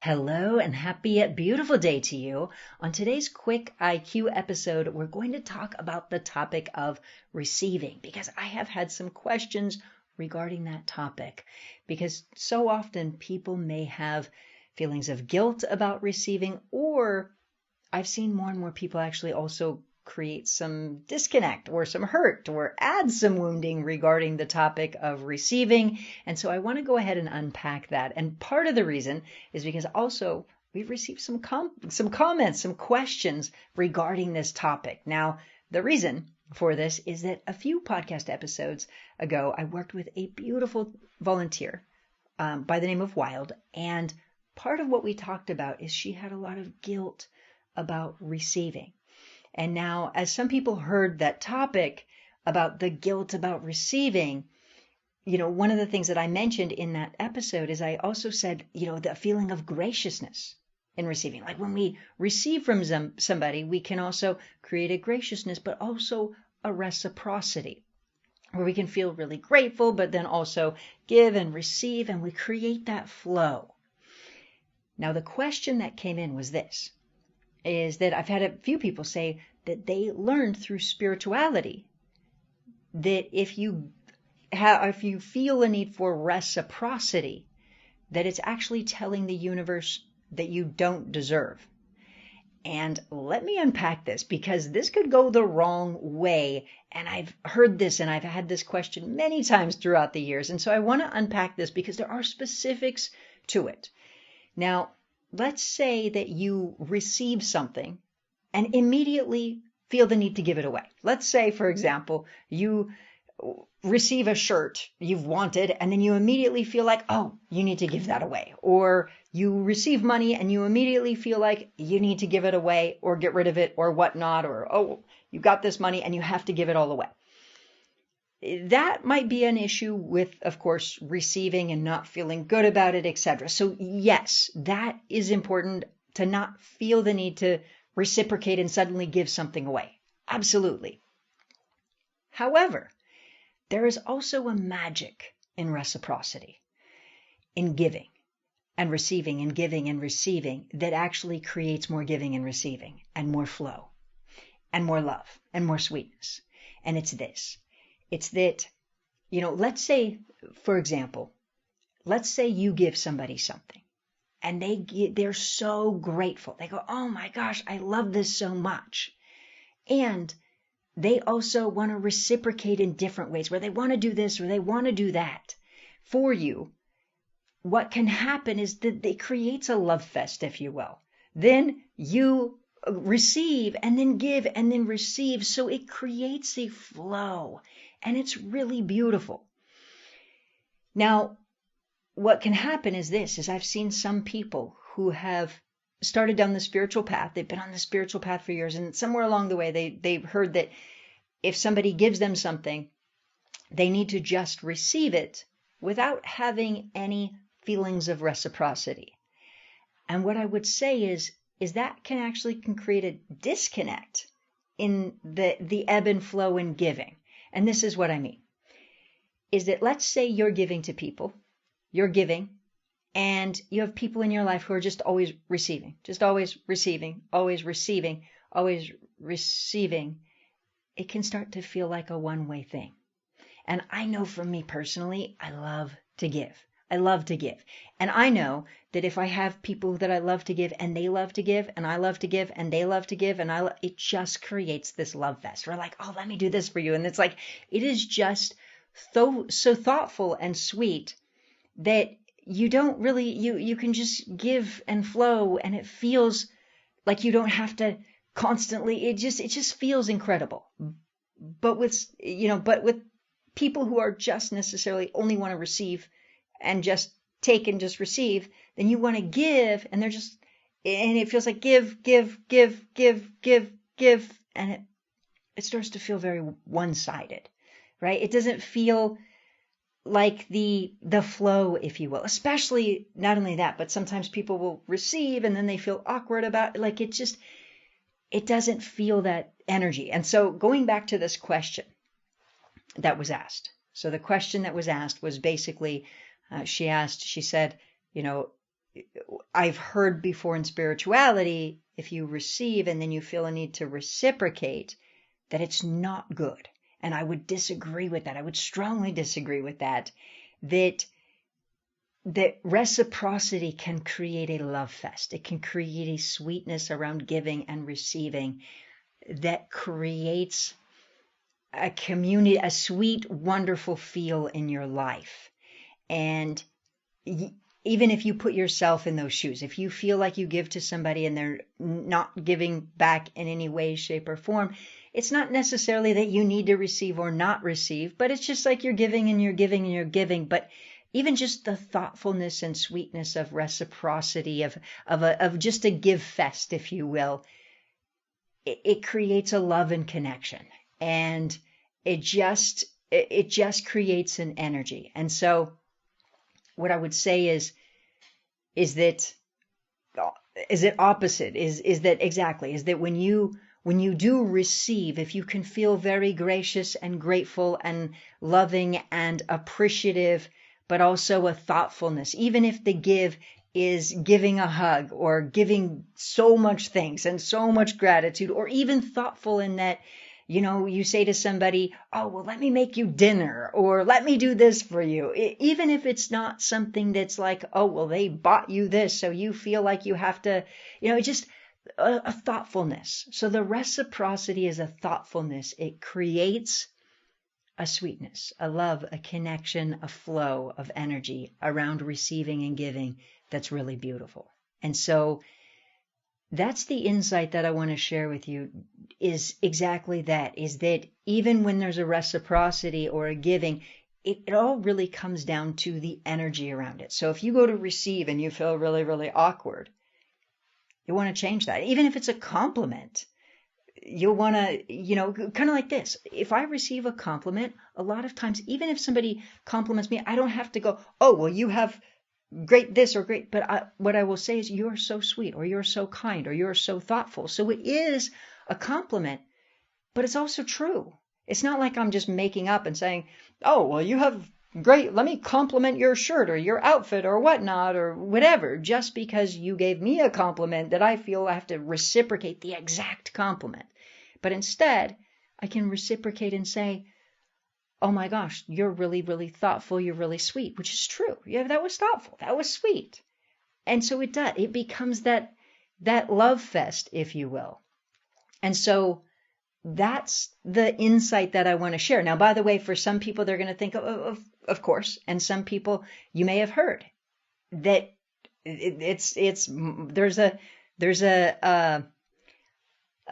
Hello and happy beautiful day to you. On today's quick IQ episode, we're going to talk about the topic of receiving because I have had some questions regarding that topic because so often people may have feelings of guilt about receiving, or I've seen more and more people actually also create some disconnect or some hurt or add some wounding regarding the topic of receiving. And so I want to go ahead and unpack that. And part of the reason is because also we've received some comments, some questions regarding this topic. Now, the reason for this is that a few podcast episodes ago, I worked with a beautiful volunteer by the name of Wild. And part of what we talked about is she had a lot of guilt about receiving. And now, as some people heard that topic about the guilt about receiving, one of the things that I mentioned in that episode is I also said, the feeling of graciousness in receiving. Like when we receive from somebody, we can also create a graciousness, but also a reciprocity, where we can feel really grateful, but then also give and receive, and we create that flow. Now, the question that came in was this. Is that I've had a few people say that they learned through spirituality that if you feel a need for reciprocity, that it's actually telling the universe that you don't deserve. And let me unpack this because this could go the wrong way. And I've heard this and I've had this question many times throughout the years. And so I want to unpack this because there are specifics to it. Now, let's say that you receive something and immediately feel the need to give it away. Let's say, for example, you receive a shirt you've wanted and then you immediately feel like, oh, you need to give that away. Or you receive money and you immediately feel like you need to give it away or get rid of it or whatnot. Or, oh, you got this money and you have to give it all away. That might be an issue with, of course, receiving and not feeling good about it, etc. So yes, that is important to not feel the need to reciprocate and suddenly give something away. Absolutely. However, there is also a magic in reciprocity, in giving and receiving and giving and receiving that actually creates more giving and receiving and more flow and more love and more sweetness. And it's this. It's that, let's say, for example, let's say you give somebody something and they're so grateful. They go, oh my gosh, I love this so much. And they also want to reciprocate in different ways where they want to do this or they want to do that for you. What can happen is that it creates a love fest, if you will. Then you receive and then give and then receive. So it creates a flow. And it's really beautiful. Now, what can happen is this, is I've seen some people who have started down the spiritual path. They've been on the spiritual path for years. And somewhere along the way, they've heard that if somebody gives them something, they need to just receive it without having any feelings of reciprocity. And what I would say is that can create a disconnect in the ebb and flow in giving. And this is what I mean, is that let's say you're giving to people, you're giving, and you have people in your life who are just always receiving, always receiving, always receiving, always receiving. It can start to feel like a one-way thing. And I know for me personally, I love to give. I love to give. And I know that if I have people that I love to give and they love to give and I love to give and they love to give and it just creates this love fest. We're like, oh, let me do this for you. And it's like, it is just so thoughtful and sweet that you don't really, you can just give and flow and it feels like you don't have to constantly, it just feels incredible. But with people who are just necessarily only want to receive and just take and just receive, then you want to give and and it feels like give, and it starts to feel very one-sided, right? It doesn't feel like the flow, if you will, especially not only that, but sometimes people will receive and then they feel awkward about it. Like it doesn't feel that energy. And so going back to this question that was asked. So the question that was asked was basically, she said, I've heard before in spirituality, if you receive and then you feel a need to reciprocate, that it's not good. And I would disagree with that. I would strongly disagree with that, that reciprocity can create a love fest. It can create a sweetness around giving and receiving that creates a community, a sweet, wonderful feel in your life. And even if you put yourself in those shoes, if you feel like you give to somebody and they're not giving back in any way, shape, or form, it's not necessarily that you need to receive or not receive, but it's just like you're giving and you're giving and you're giving. But even just the thoughtfulness and sweetness of reciprocity, of just a give fest, if you will, it creates a love and connection, and it just creates an energy. And so what I would say is that opposite is that exactly is that when you do receive, if you can feel very gracious and grateful and loving and appreciative, but also a thoughtfulness, even if the give is giving a hug or giving so much thanks and so much gratitude, or even thoughtful in that, you say to somebody, oh, well, let me make you dinner, or let me do this for you. Even if it's not something that's like, oh, well, they bought you this, so you feel like you have to, just a thoughtfulness. So the reciprocity is a thoughtfulness. It creates a sweetness, a love, a connection, a flow of energy around receiving and giving that's really beautiful. And so that's the insight that I want to share with you, is exactly that, is that even when there's a reciprocity or a giving, it all really comes down to the energy around it. So if you go to receive and you feel really, really awkward, you want to change that. Even if it's a compliment, you'll want to, kind of like this. If I receive a compliment, a lot of times, even if somebody compliments me, I don't have to go, oh, well, you have great this or great, but what I will say is, you're so sweet, or you're so kind, or you're so thoughtful. So it is a compliment, but it's also true. It's not like I'm just making up and saying, oh, well, you have great, let me compliment your shirt or your outfit or whatnot or whatever, just because you gave me a compliment that I feel I have to reciprocate the exact compliment. But instead, I can reciprocate and say, oh my gosh, you're really, really thoughtful. You're really sweet, which is true. Yeah, that was thoughtful. That was sweet. And so it becomes that love fest, if you will. And so that's the insight that I want to share. Now, by the way, for some people, they're going to think of course, and some people you may have heard that there's a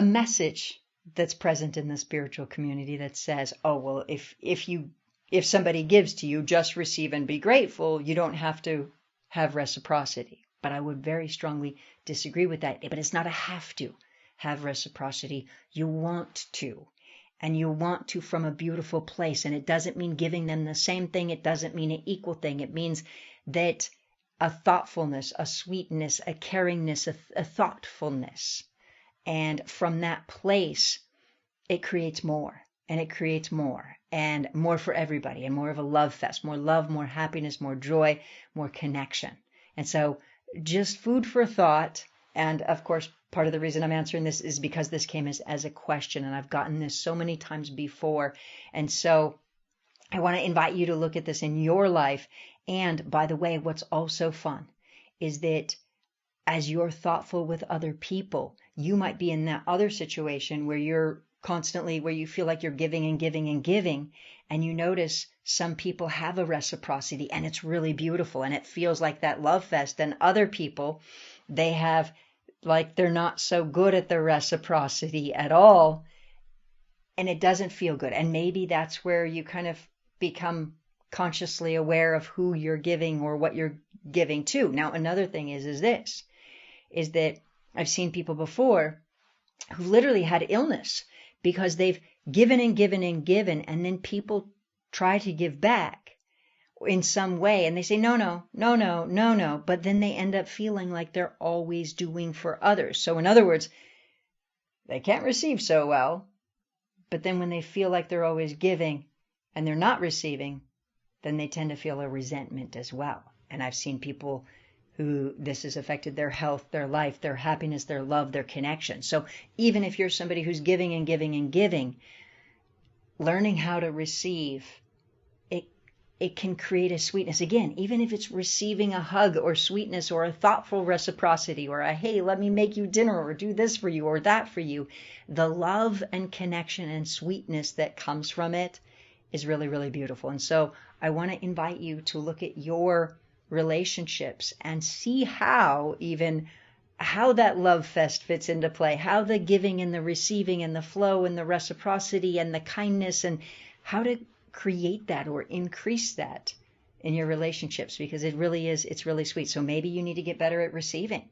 message that's present in the spiritual community that says, oh, well, if somebody gives to you, just receive and be grateful. You don't have to have reciprocity. But I would very strongly disagree with that. But it's not a have to have reciprocity. You want to. And you want to from a beautiful place. And it doesn't mean giving them the same thing. It doesn't mean an equal thing. It means that a thoughtfulness, a sweetness, a caringness, a thoughtfulness. And from that place, it creates more, and it creates more, and more for everybody, and more of a love fest, more love, more happiness, more joy, more connection. And so just food for thought. And of course, part of the reason I'm answering this is because this came as a question, and I've gotten this so many times before. And so I want to invite you to look at this in your life. And by the way, what's also fun is that as you're thoughtful with other people, you might be in that other situation where you're constantly, where you feel like you're giving and giving and giving, and you notice some people have a reciprocity and it's really beautiful and it feels like that love fest, and other people, they have, like, they're not so good at the reciprocity at all, and it doesn't feel good. And maybe that's where you kind of become consciously aware of who you're giving or what you're giving to. Now, another thing is that I've seen people before who literally had illness because they've given and given and given, and then people try to give back in some way, and they say, no, but then they end up feeling like they're always doing for others. So in other words, they can't receive so well, but then when they feel like they're always giving and they're not receiving, then they tend to feel a resentment as well. And I've seen people who this has affected their health, their life, their happiness, their love, their connection. So even if you're somebody who's giving and giving and giving, learning how to receive, it can create a sweetness. Again, even if it's receiving a hug or sweetness or a thoughtful reciprocity or a, hey, let me make you dinner or do this for you or that for you, the love and connection and sweetness that comes from it is really, really beautiful. And so I want to invite you to look at your relationships and see how that love fest fits into play, how the giving and the receiving and the flow and the reciprocity and the kindness, and how to create that or increase that in your relationships, because it's really sweet. So maybe you need to get better at receiving,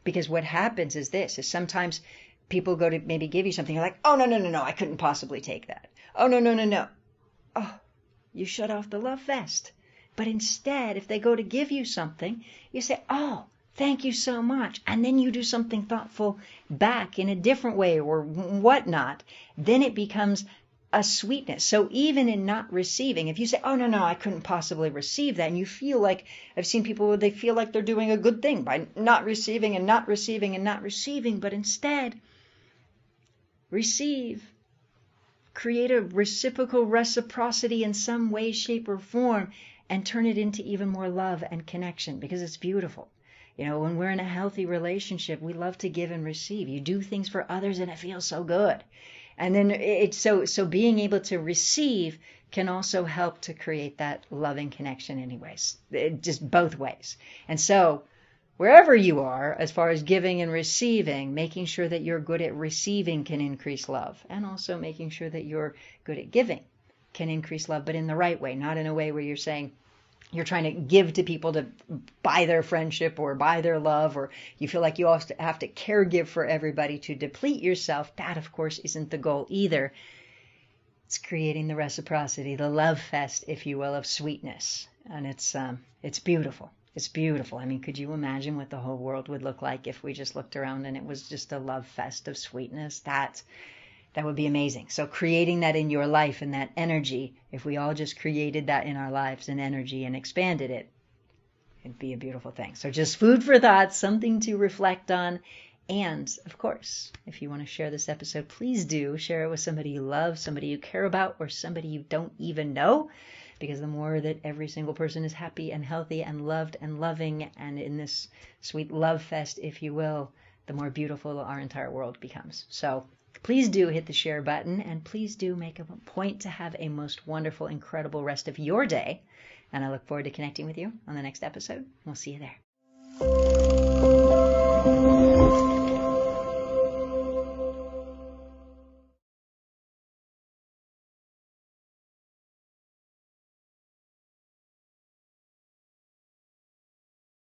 because what happens is sometimes people go to maybe give you something, you're like, oh, no, I couldn't possibly take that. Oh, no. Oh, you shut off the love fest. But instead, if they go to give you something, you say, oh, thank you so much. And then you do something thoughtful back in a different way or whatnot. Then it becomes a sweetness. So even in not receiving, if you say, oh, no, I couldn't possibly receive that, and you feel like, I've seen people where they feel like they're doing a good thing by not receiving and not receiving and not receiving, but instead receive, create a reciprocal reciprocity in some way, shape, or form, and turn it into even more love and connection, because it's beautiful. When we're in a healthy relationship, we love to give and receive. You do things for others and it feels so good. And then it's so being able to receive can also help to create that loving connection anyways, just both ways. And so wherever you are, as far as giving and receiving, making sure that you're good at receiving can increase love, and also making sure that you're good at giving can increase love, but in the right way, not in a way where you're saying, you're trying to give to people to buy their friendship or buy their love, or you feel like you also have to caregive for everybody to deplete yourself. That, of course, isn't the goal either. It's creating the reciprocity, the love fest, if you will, of sweetness. And it's beautiful. It's beautiful. I mean, could you imagine what the whole world would look like if we just looked around and it was just a love fest of sweetness? That would be amazing. So creating that in your life and that energy, if we all just created that in our lives and energy and expanded it, it'd be a beautiful thing. So just food for thought, something to reflect on. And of course, if you want to share this episode, please do share it with somebody you love, somebody you care about, or somebody you don't even know. Because the more that every single person is happy and healthy and loved and loving and in this sweet love fest, if you will, the more beautiful our entire world becomes. So please do hit the share button, and please do make a point to have a most wonderful, incredible rest of your day. And I look forward to connecting with you on the next episode. We'll see you there.